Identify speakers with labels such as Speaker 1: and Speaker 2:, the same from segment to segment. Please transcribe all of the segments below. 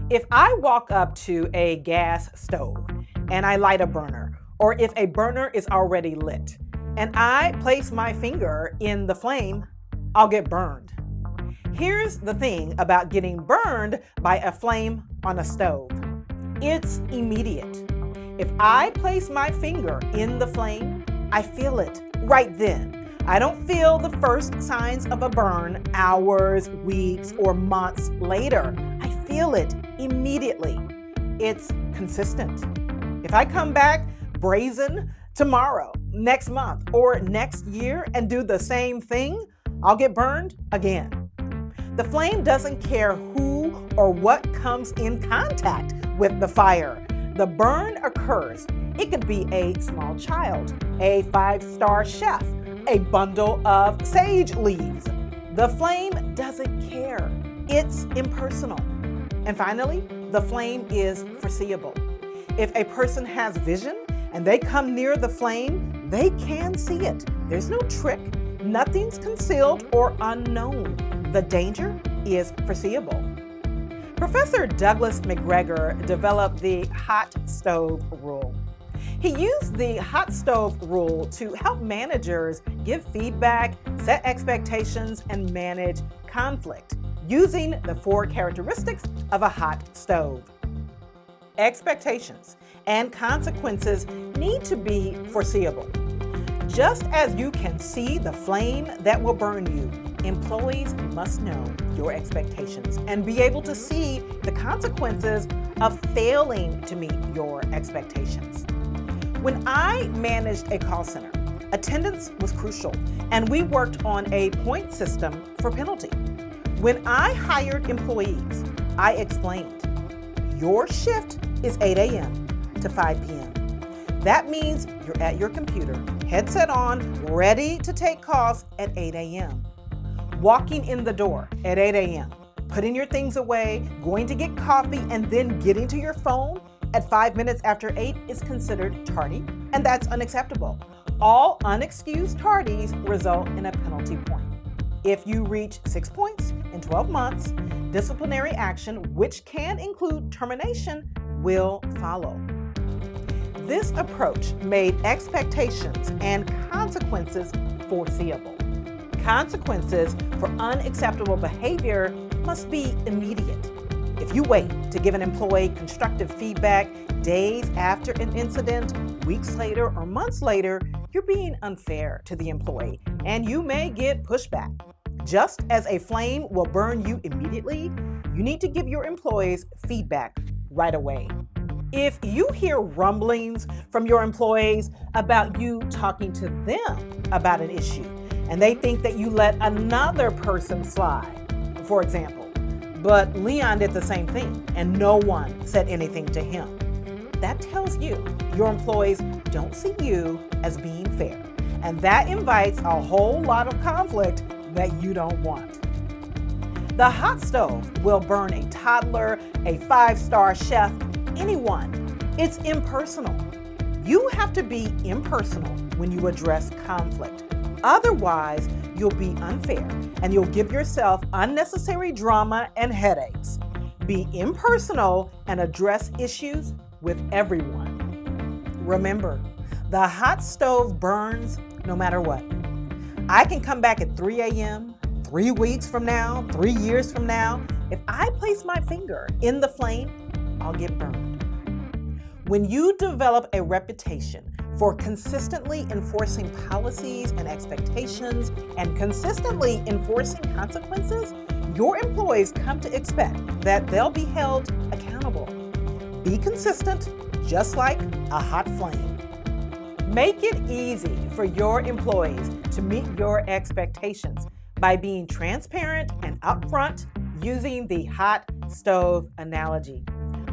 Speaker 1: If I walk up to a gas stove and I light a burner, or if a burner is already lit, and I place my finger in the flame, I'll get burned. Here's the thing about getting burned by a flame on a stove. It's immediate. If I place my finger in the flame, I feel it right then. I don't feel the first signs of a burn hours, weeks, or months later. I feel it immediately. It's consistent. If I come back brazen tomorrow, next month, or next year and do the same thing, I'll get burned again. The flame doesn't care who or what comes in contact with the fire. The burn occurs. It could be a small child, a 5-star chef, a bundle of sage leaves. The flame doesn't care. It's impersonal. And finally, the flame is foreseeable. If a person has vision and they come near the flame, they can see it. There's no trick. Nothing's concealed or unknown. The danger is foreseeable. Professor Douglas McGregor developed the hot stove rule. He used the hot stove rule to help managers give feedback, set expectations, and manage conflict using the 4 characteristics of a hot stove. Expectations and consequences need to be foreseeable. Just as you can see the flame that will burn you, employees must know your expectations and be able to see the consequences of failing to meet your expectations. When I managed a call center, attendance was crucial, and we worked on a point system for penalty. When I hired employees, I explained, your shift is 8 a.m. to 5 p.m. That means you're at your computer, headset on, ready to take calls at 8 a.m. Walking in the door at 8 a.m., putting your things away, going to get coffee, and then getting to your phone at 5 minutes after 8 is considered tardy, and that's unacceptable. All unexcused tardies result in a penalty point. If you reach 6 points in 12 months, disciplinary action, which can include termination, will follow. This approach made expectations and consequences foreseeable. Consequences for unacceptable behavior must be immediate. If you wait to give an employee constructive feedback days after an incident, weeks later, or months later, you're being unfair to the employee, and you may get pushback. Just as a flame will burn you immediately, you need to give your employees feedback right away. If you hear rumblings from your employees about you talking to them about an issue, and they think that you let another person slide, for example, but Leon did the same thing and no one said anything to him, that tells you your employees don't see you as being fair, and that invites a whole lot of conflict that you don't want. The hot stove will burn a toddler, a 5-star chef, anyone. It's impersonal. You have to be impersonal when you address conflict. Otherwise, you'll be unfair and you'll give yourself unnecessary drama and headaches. Be impersonal and address issues with everyone. Remember, the hot stove burns no matter what. I can come back at 3 a.m., 3 weeks from now, 3 years from now. If I place my finger in the flame, I'll get burned. When you develop a reputation for consistently enforcing policies and expectations and consistently enforcing consequences, your employees come to expect that they'll be held accountable. Be consistent, just like a hot flame. Make it easy for your employees to meet your expectations by being transparent and upfront using the hot stove analogy.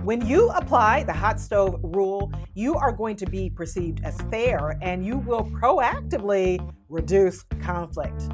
Speaker 1: When you apply the hot stove rule, you are going to be perceived as fair and you will proactively reduce conflict.